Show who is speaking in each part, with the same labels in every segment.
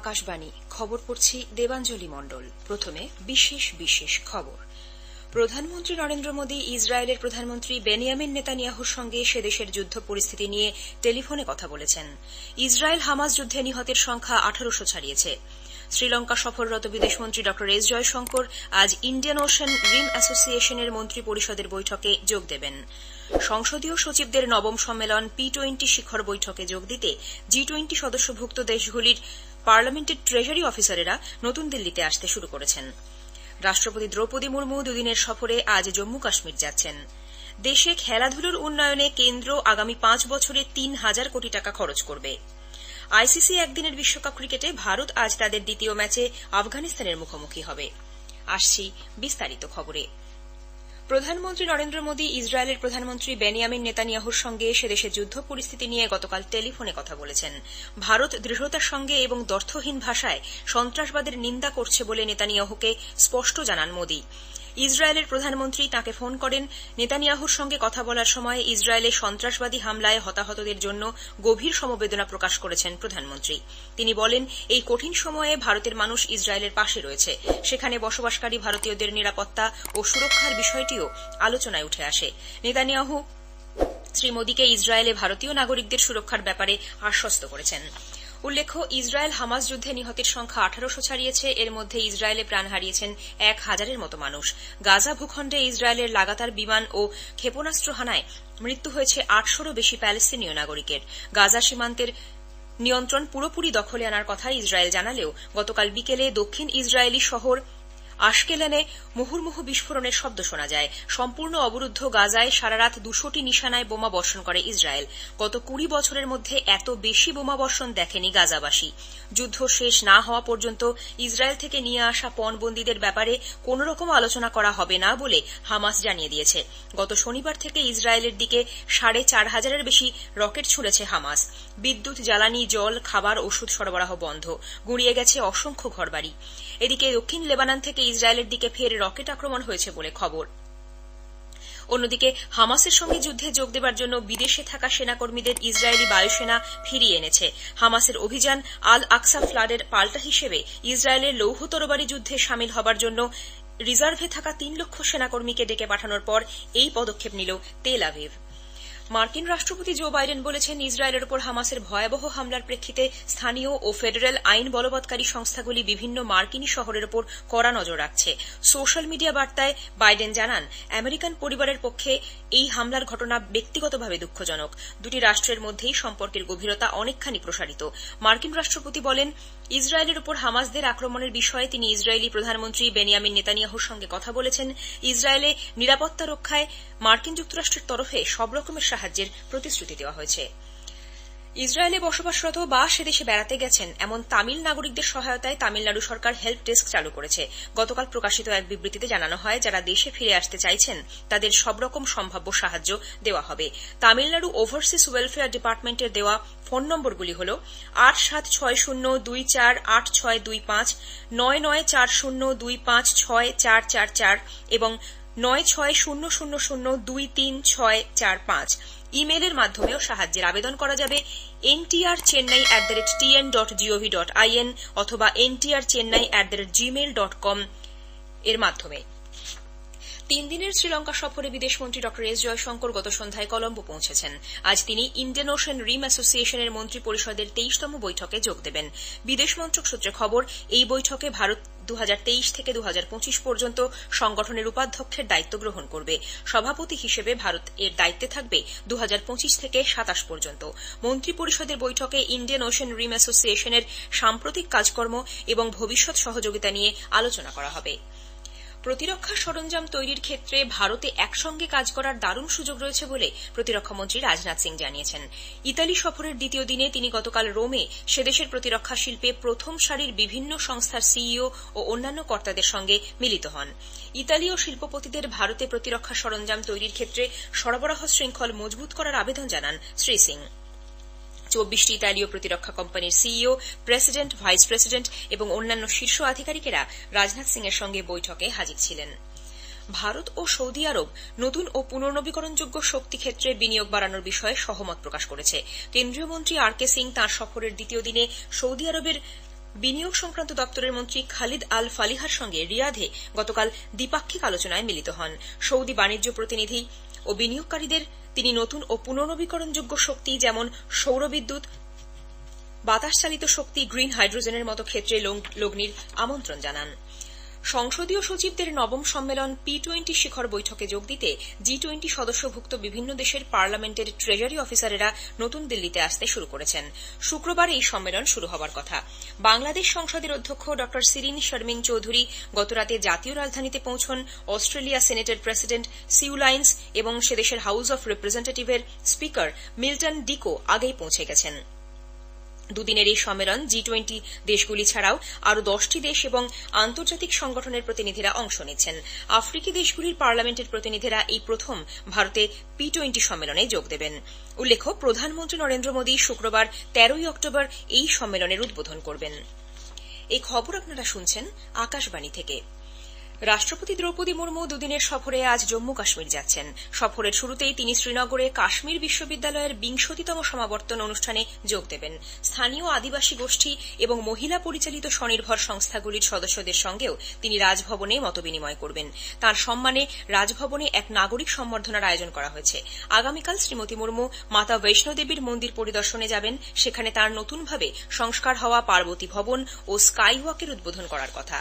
Speaker 1: আকাশবাণী খবর পড়ছি দেবাঞ্জলি মণ্ডল। প্রথমে বিশেষ বিশেষ খবর। প্রধানমন্ত্রী নরেন্দ্র মোদী ইসরায়েলের প্রধানমন্ত্রী বেনিয়ামিন নেতানিয়াহুর সঙ্গে সে দেশের যুদ্ধ পরিস্থিতি নিয়ে টেলিফোনে কথা বলেছেন। ইসরায়েল হামাস যুদ্ধে নিহতের সংখ্যা 1800 ছাড়িয়েছে। শ্রীলঙ্কা সফররত বিদেশমন্ত্রী ড এস জয়শঙ্কর আজ ইন্ডিয়ান ওশেন রিম অ্যাসোসিয়েশনের মন্ত্রী পরিষদের বৈঠকে যোগ দেবেন। সংসদীয় সচিবদের নবম সম্মেলন P20 শিখর বৈঠকে যোগ দিতে G20 সদস্যভুক্ত দেশগুলির পার্লামেন্টের ট্রেজারি অফিসারেরা নতুন দিল্লিতে আসতে শুরু করেছেন। রাষ্ট্রপতি দ্রৌপদী মুর্মু দুদিনের সফরে আজ জম্মু কাশ্মীর যাচ্ছেন। দেশে খেলাধুলার উন্নয়নে কেন্দ্র আগামী 5 বছরে 3000 কোটি টাকা খরচ করবে। আইসিসি একদিনের বিশ্বকাপ ক্রিকেটে ভারত আজ তাদের দ্বিতীয় ম্যাচে আফগানিস্তানের মুখোমুখি হবে। আসছি বিস্তারিত খবরে। প্রধানমন্ত্রী নরেন্দ্র মোদী ইসরায়েলের প্রধানমন্ত্রী বেনিয়ামিন নেতানিয়াহুর সঙ্গে সে দেশের যুদ্ধ পরিস্থিতি নিয়ে গতকাল টেলিফোনে কথা বলেছেন। ভারত দৃঢ়তার সঙ্গে এবং দ্ব্যর্থহীন ভাষায় সন্ত্রাসবাদের নিন্দা করছে বলে নেতানিয়াহুকে স্পষ্ট জানান মোদী। ইসরায়েলের প্রধানমন্ত্রী তাঁকে ফোন করেন। নেতানিয়াহুর সঙ্গে কথা বলার সময় ইসরায়েলে সন্ত্রাসবাদী হামলায় হতাহতদের জন্য গভীর সমবেদনা প্রকাশ করেছেন প্রধানমন্ত্রী। তিনি বলেন, এই কঠিন সময়ে ভারতের মানুষ ইসরায়েলের পাশে রয়েছে। সেখানে বসবাসকারী ভারতীয়দের নিরাপত্তা ও সুরক্ষার বিষয়টিও আলোচনায় উঠে আসে। নেতানিয়াহু শ্রী মোদীকে ইসরায়েলে ভারতীয় নাগরিকদের সুরক্ষার ব্যাপারে আশ্বস্ত করেছেন। উল্লেখ্য, ইসরায়েল হামাস যুদ্ধে নিহতের সংখ্যা 1800 ছাড়িয়েছে। এর মধ্যে ইসরায়েলে প্রাণ হারিয়েছেন 1000-এর মতো মানুষ। গাজা ভূখণ্ডে ইসরায়েলের লাগাতার বিমান ও ক্ষেপণাস্ত্র হানায় মৃত্যু হয়েছে 800-রও বেশি প্যালেস্তিনীয় নাগরিকের। গাজা সীমান্তের নিয়ন্ত্রণ পুরোপুরি দখলে আনার কথা ইসরায়েল জানালেও গতকাল বিকেলে দক্ষিণ ইসরায়েলি শহর আশকেলনে মুহুর্মুহু বিস্ফোরণের শব্দ শোনা যায়। সম্পূর্ণ অবরুদ্ধ গাজায় সারারাত 200টি নিশানায় বোমা বর্ষণ করে ইসরায়েল। গত 20 বছরের মধ্যে এত বেশি বোমা বর্ষণ দেখেনি গাজাবাসী। যুদ্ধ শেষ না হওয়া পর্যন্ত ইসরায়েল থেকে নিয়ে আসা পণবন্দীদের ব্যাপারে কোন রকম আলোচনা করা হবে না বলে হামাস জানিয়ে দিয়েছে। গত শনিবার থেকে ইসরায়েলের দিকে 4500-এর বেশি রকেট ছুঁড়েছে হামাস। বিদ্যুৎ, জ্বালানি, জল, খাবার, ওষুধ সরবরাহ বন্ধ। গুঁড়িয়ে গেছে অসংখ্য ঘরবাড়ি। এদিকে দক্ষিণ লেবানন থেকে ইসরায়েলের দিকে ফের রকেট আক্রমণ হয়েছে বলে খবর। অন্যদিকে হামাসের সঙ্গে যুদ্ধে যোগ দেবার জন্য বিদেশে থাকা সেনাকর্মীদের ইসরায়েলি বায়ুসেনা ফিরিয়ে এনেছে। হামাসের অভিযান আল আকসা ফ্লাডের পাল্টা হিসেবে ইসরায়েলের লৌহ তরবারি যুদ্ধে সামিল হবার জন্য রিজার্ভে থাকা 3 লক্ষ সেনাকর্মীকে ডেকে পাঠানোর পর এই পদক্ষেপ নিল তেল আভিভ। মার্কিন রাষ্ট্রপতি জো বাইডেন বলেছেন, ইসরায়েলের উপর হামাসের ভয়াবহ হামলার প্রেক্ষিতে স্থানীয় ও ফেডারেল আইন বলবৎকারী সংস্থাগুলি বিভিন্ন মার্কিনী শহরের উপর কড়া নজর রাখছে। সোশ্যাল মিডিয়া বার্তায় বাইডেন জানান, আমেরিকান পরিবারের পক্ষে এই হামলার ঘটনা ব্যক্তিগতভাবে দুঃখজনক। দুটি রাষ্ট্রের মধ্যেই সম্পর্কের গভীরতা অনেকখানি প্রসারিত। মার্কিন রাষ্ট্রপতি বলেন, ইসরায়েলের উপর হামাসদের আক্রমণের বিষয়ে তিনি ইসরায়েলি প্রধানমন্ত্রী বেনিয়ামিন নেতানিয়াহুর সঙ্গে কথা বলেছেন। ইসরায়েলে নিরাপত্তা রক্ষায় মার্কিন যুক্তরাষ্ট্রের তরফে সব রকমের সাহায্যের প্রতিশ্রুতি দেওয়া হয়েছে। ইসরায়েলে বসবাসরত বা সেদেশে বেড়াতে গেছেন এমন তামিল নাগরিকদের সহায়তায় তামিলনাড়ু সরকার হেল্প ডেস্ক চালু করেছে। গতকাল প্রকাশিত এক বিবৃতিতে জানানো হয়, যারা দেশে ফিরে আসতে চাইছেন তাদের সব রকম সম্ভাব্য সাহায্য দেওয়া হবে। তামিলনাড়ু ওভারসিজ ওয়েলফেয়ার ডিপার্টমেন্টের দেওয়া ফোন নম্বরগুলি হল 8760248625, 9940256444 এবং 9600023645। ইমেলের মাধ্যমেও সাহায্যের আবেদন করা যাবে ntrchennai@tn.gov.in অথবা ntrchennai@gmail.com এর মাধ্যমে। 3 দিনের শ্রীলঙ্কা সফরে বিদেশমন্ত্রী ড এস জয়শঙ্কর গত সন্ধ্যায় কলম্বো পৌঁছেছেন। আজ তিনি ইন্ডিয়ান ওশেন রিম অ্যাসোসিয়েশনের মন্ত্রী পরিষদের 23তম বৈঠকে যোগ দেবেন। বিদেশ মন্ত্রক সূত্রে খবর, এই বৈঠকে ভারত 2023 থেকে 2025 পর্যন্ত সংগঠনের উপাধ্যক্ষের দায়িত্ব গ্রহণ করবে। সভাপতি হিসেবে ভারত এর দায়িত্বে থাকবে 2025 থেকে 27 পর্যন্ত। মন্ত্রী পরিষদের বৈঠকে ইন্ডিয়ান ওশেন রিম অ্যাসোসিয়েশনের সাম্প্রতিক কাজকর্ম এবং ভবিষ্যৎ সহযোগিতা নিয়ে আলোচনা করা হবে। প্রতিরক্ষা সরঞ্জাম তৈরির ক্ষেত্রে ভারতে একসঙ্গে কাজ করার দারুণ সুযোগ রয়েছে বলে প্রতিরক্ষামন্ত্রী রাজনাথ সিং জানিয়েছেন। ইতালি সফরের দ্বিতীয় দিনে তিনি গতকাল রোমে সেদেশের প্রতিরক্ষা শিল্পে প্রথম সারির বিভিন্ন সংস্থার সিইও ও অন্যান্য কর্তাদের সঙ্গে মিলিত হন। ইতালীয় শিল্পপতিদের ভারতে প্রতিরক্ষা সরঞ্জাম তৈরির ক্ষেত্রে সরবরাহ শৃঙ্খল মজবুত করার আবেদন জানান শ্রী সিং। 24টি ইতালীয় প্রতিরক্ষা কোম্পানির সিইও, প্রেসিডেন্ট, ভাইস প্রেসিডেন্ট এবং অন্যান্য শীর্ষ আধিকারিকেরা রাজনাথ সিং এর সঙ্গে বৈঠকে হাজির ছিলেন। ভারত ও সৌদি আরব নতুন ও পুনর্নবীকরণযোগ্য শক্তি ক্ষেত্রে বিনিয়োগ বাড়ানোর বিষয়ে সহমত প্রকাশ করেছে। কেন্দ্রীয় মন্ত্রী আর কে সিং তাঁর সফরের দ্বিতীয় দিনে সৌদি আরবের বিনিয়োগ সংক্রান্ত দপ্তরের মন্ত্রী খালিদ আল ফালিহার সঙ্গে রিয়াধে গতকাল দ্বিপাক্ষিক আলোচনায় মিলিত হন। সৌদি বাণিজ্য প্রতিনিধি ও বিনিয়োগকারীদের তিনি নতুন ও পুনর্নবীকরণযোগ্য শক্তি যেমন সৌরবিদ্যুৎ, বাতাস চালিত শক্তি, গ্রিন হাইড্রোজেনের মতো ক্ষেত্রে লগ্নির আমন্ত্রণ জানান। সংসদীয় সচিবদের নবম সম্মেলন P20 শিখর বৈঠকে যোগ দিতে G20 সদস্যভুক্ত বিভিন্ন দেশের পার্লামেন্টের ট্রেজারি অফিসারেরা নতুন দিল্লিতে আসতে শুরু করেছেন। শুক্রবার এই সম্মেলন শুরু হবার কথা। বাংলাদেশ সংসদের অধ্যক্ষ ড শিরিন শারমিন চৌধুরী গতরাতে জাতীয় রাজধানীতে পৌঁছন। অস্ট্রেলিয়া সেনেটের প্রেসিডেন্ট সিউ লাইন্স এবং সেদেশের হাউস অব রিপ্রেজেন্টেটিভের স্পিকার মিল্টন ডিকো আগেই পৌঁছে গেছেন। দুদিনের এই সম্মেলন G20 দেশগুলি ছাড়াও আরও 10টি দেশ এবং আন্তর্জাতিক সংগঠনের প্রতিনিধিরা অংশ নিচ্ছেন। আফ্রিকি দেশগুলির পার্লামেন্টের প্রতিনিধিরা এই প্রথম ভারতে P20 সম্মেলনে যোগ দেবেন। উল্লেখ্য, প্রধানমন্ত্রী নরেন্দ্র মোদী শুক্রবার 13 অক্টোবর এই সম্মেলনের উদ্বোধন করবেন। এই খবর আপনারা শুনছেন আকাশবাণী থেকে। রাষ্ট্রপতি দ্রৌপদী মুর্মু দুদিনের সফরে আজ জম্মু কাশ্মীর যাচ্ছেন। সফরের শুরুতেই তিনি শ্রীনগরে কাশ্মীর বিশ্ববিদ্যালয়ের 20তম সমাবর্তন অনুষ্ঠানে যোগ দেবেন। স্থানীয় আদিবাসী গোষ্ঠী এবং মহিলা পরিচালিত স্বনির্ভর সংস্থাগুলির সদস্যদের সঙ্গেও তিনি রাজভবনে মতবিনিময় করবেন। তাঁর সম্মানে রাজভবনে এক নাগরিক সম্বর্ধনার আয়োজন করা হয়েছে। আগামীকাল শ্রীমতী মুর্মু মাতা বৈষ্ণোদেবীর মন্দির পরিদর্শনে যাবেন। সেখানে তাঁর নতুনভাবে সংস্কার হওয়া পার্বতী ভবন ও স্কাইওয়াকের উদ্বোধন করার কথা।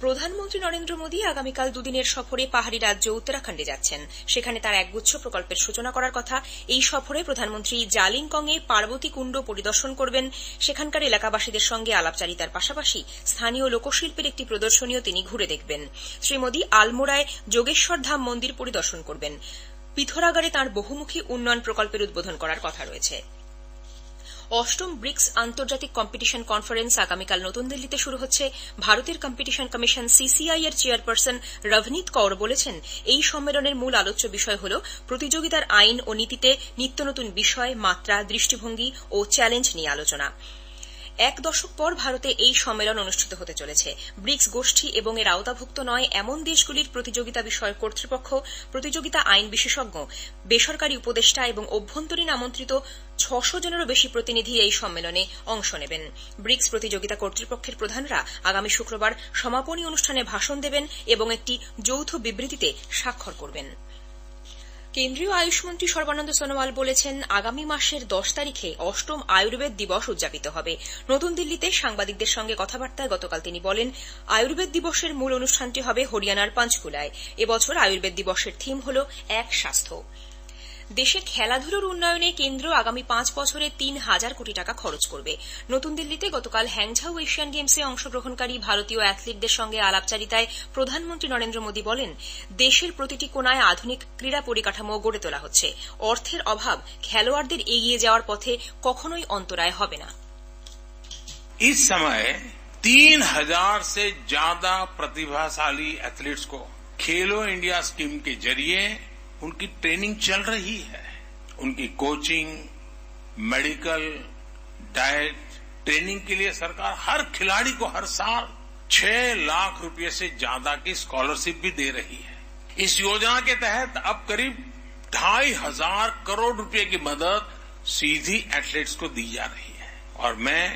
Speaker 1: প্রধানমন্ত্রী নরেন্দ্র মোদী আগামীকাল দুদিনের সফরে পাহাড়ি রাজ্য উত্তরাখণ্ডে যাচ্ছেন। সেখানে তাঁর একগুচ্ছ প্রকল্পের সূচনা করার কথা। এই সফরে প্রধানমন্ত্রী জালিংকংয়ে পার্বতী কুণ্ড পরিদর্শন করবেন। সেখানকার এলাকাবাসীদের সঙ্গে আলাপচারিতার পাশাপাশি স্থানীয় লোকশিল্পের একটি প্রদর্শনীও তিনি ঘুরে দেখবেন। শ্রী মোদী আলমোড়ায় যোগেশ্বর ধাম মন্দির পরিদর্শন করবেন। পিথোরাগড়ে তাঁর বহুমুখী উন্নয়ন প্রকল্পের উদ্বোধন করার কথা রয়েছে। অষ্টম ব্রিক্স আন্তর্জাতিক কম্পিটিশন কনফারেন্স আগামীকাল নতুন দিল্লিতে শুরু হচ্ছে। ভারতের কম্পিটিশন কমিশন CCI এর চেয়ারপারসন রভনীত কৌর বলেছেন, এই সম্মেলনের মূল আলোচ্য বিষয় হল প্রতিযোগিতার আইন ও নীতিতে নিত্য নতুন বিষয়, মাত্রা, দৃষ্টিভঙ্গি ও চ্যালেঞ্জ নিয়ে আলোচনা। এক দশক পর ভারতে এই সম্মেলন অনুষ্ঠিত হতে চলেছে। ব্রিক্স গোষ্ঠী এবং এর আওতাভুক্ত নয় এমন দেশগুলির প্রতিযোগিতা বিষয়ক কর্তৃপক্ষ, প্রতিযোগিতা আইন বিশেষজ্ঞ, বেসরকারি উপদেষ্টা এবং অভ্যন্তরীণ আমন্ত্রিত 600 জনেরও বেশি প্রতিনিধি এই সম্মেলনে অংশ নেবেন। ব্রিক্স প্রতিযোগিতা কর্তৃপক্ষের প্রধানরা আগামী শুক্রবার সমাপনী অনুষ্ঠানে ভাষণ দেবেন এবং একটি যৌথ বিবৃতিতে স্বাক্ষর করবেন। কেন্দ্রীয় আয়ুষ মন্ত্রী সর্বানন্দ সোনোয়াল বলেছেন, আগামী মাসের 10 তারিখে অষ্টম আয়ুর্বেদ দিবস উদযাপিত হবে। নতুন দিল্লিতে সাংবাদিকদের সঙ্গে কথাবার্তায় গতকাল তিনি বলেন, আয়ুর্বেদ দিবসের মূল অনুষ্ঠানটি হবে হরিয়ানার পঞ্চকুলায়। এবছর আয়ুর্বেদ দিবসের থিম হল এক স্বাস্থ্য। দেশে খেলাধুলার উন্নয়নে কেন্দ্র আগামী 5 বছরে 3000 কোটি টাকা খরচ করবে। নতুন দিল্লিতে গতকাল হ্যাংঝাউ এশিয়ান গেমসে অংশগ্রহণকারী ভারতীয় অ্যাথলিটদের সঙ্গে আলাপচারিতায় প্রধানমন্ত্রী নরেন্দ্র মোদী বলেন, দেশের প্রতিটি কোণায় আধুনিক ক্রীড়া পরিকাঠামো গড়ে তোলা হচ্ছে। অর্থের অভাব খেলোয়াড়দের এগিয়ে যাওয়ার পথে কখনোই অন্তরায় হবে না।
Speaker 2: इस समय 3000 से ज्यादा प्रतिभाशाली एथलीट्स को खेलो इंडिया स्कीम के जरिए उनकी ट्रेनिंग चल रही है। उनकी कोचिंग, मेडिकल, डाइट, ट्रेनिंग के लिए सरकार हर खिलाड़ी को हर साल 6 लाख रुपए से ज्यादा की स्कॉलरशिप भी दे रही है। इस योजना के तहत अब करीब 2500 करोड़ रुपए की मदद सीधी एथलीट्स को दी जा रही है। और मैं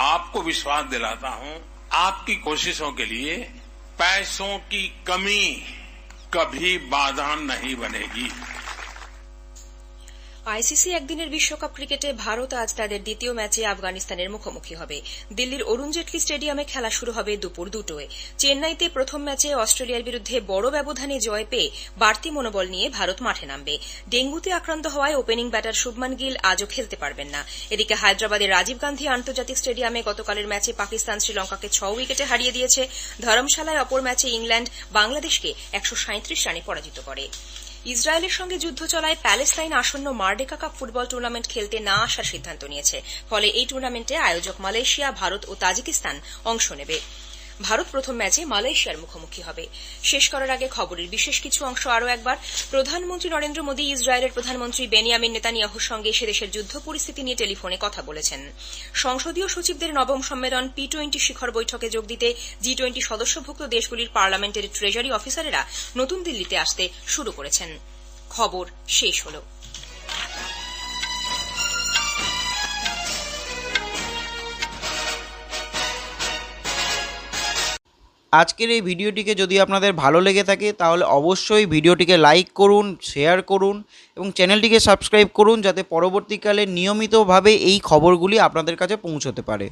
Speaker 2: आपको विश्वास दिलाता हूं, आपकी कोशिशों के लिए पैसों की कमी कभी बाधा नहीं बनेगी।
Speaker 1: আইসিসি একদিনের বিশ্বকাপ ক্রিকেটে ভারত আজ তাদের দ্বিতীয় ম্যাচে আফগানিস্তানের মুখোমুখি হবে। দিল্লির অরুণ জেটলি স্টেডিয়ামে খেলা শুরু হবে দুপুর 2টায়। চেন্নাইতে প্রথম ম্যাচে অস্ট্রেলিয়ার বিরুদ্ধে বড় ব্যবধানে জয় পেয়ে বাড়তি মনোবল নিয়ে ভারত মাঠে নামবে। ডেঙ্গুতে আক্রান্ত হওয়ায় ওপেনিং ব্যাটার শুভমান গিল আজও খেলতে পারবেন না। এদিকে হায়দ্রাবাদের রাজীব গান্ধী আন্তর্জাতিক স্টেডিয়ামে গতকালের ম্যাচে পাকিস্তান শ্রীলঙ্কাকে 6 উইকেটে হারিয়ে দিয়েছে। ধরমশালায় অপর ম্যাচে ইংল্যান্ড বাংলাদেশকে 137 রানে পরাজিত করে। ইসরায়েলের সঙ্গে যুদ্ধ চলায় প্যালেস্তাইন আসন্ন মার্ডেকা কাপ ফুটবল টুর্নামেন্ট খেলতে না আসার সিদ্ধান্ত নিয়েছে। ফলে এই টুর্নামেন্টে আয়োজক মালয়েশিয়া, ভারত ও তাজিকিস্তান অংশ নেবে। ভারত প্রথম ম্যাচে মালয়েশিয়ার মুখোমুখি হবে। শেষ করার আগে খবরের বিশেষ কিছু অংশ আরও একবার। প্রধানমন্ত্রী নরেন্দ্র মোদী ইসরায়েলের প্রধানমন্ত্রী বেনিয়ামিন নেতানিয়াহুর সঙ্গে সেদেশের যুদ্ধ পরিস্থিতি নিয়ে টেলিফোনে কথা বলেছেন। সংসদীয় সচিবদের নবম সম্মেলন P20 শিখর বৈঠকে যোগ দিতে G20 সদস্যভুক্ত দেশগুলির পার্লামেন্টের ট্রেজারি অফিসারেরা নতুন দিল্লিতে আসতে শুরু করেছেন। খবর শেষ হল।
Speaker 3: আজকের এই ভিডিওটিকে যদি আপনাদের ভালো লেগে থাকে তাহলে অবশ্যই ভিডিওটিকে লাইক করুন, শেয়ার করুন এবং চ্যানেলটিকে সাবস্ক্রাইব করুন যাতে পরবর্তীকালে নিয়মিতভাবে এই খবরগুলি আপনাদের কাছে পৌঁছতে পারে।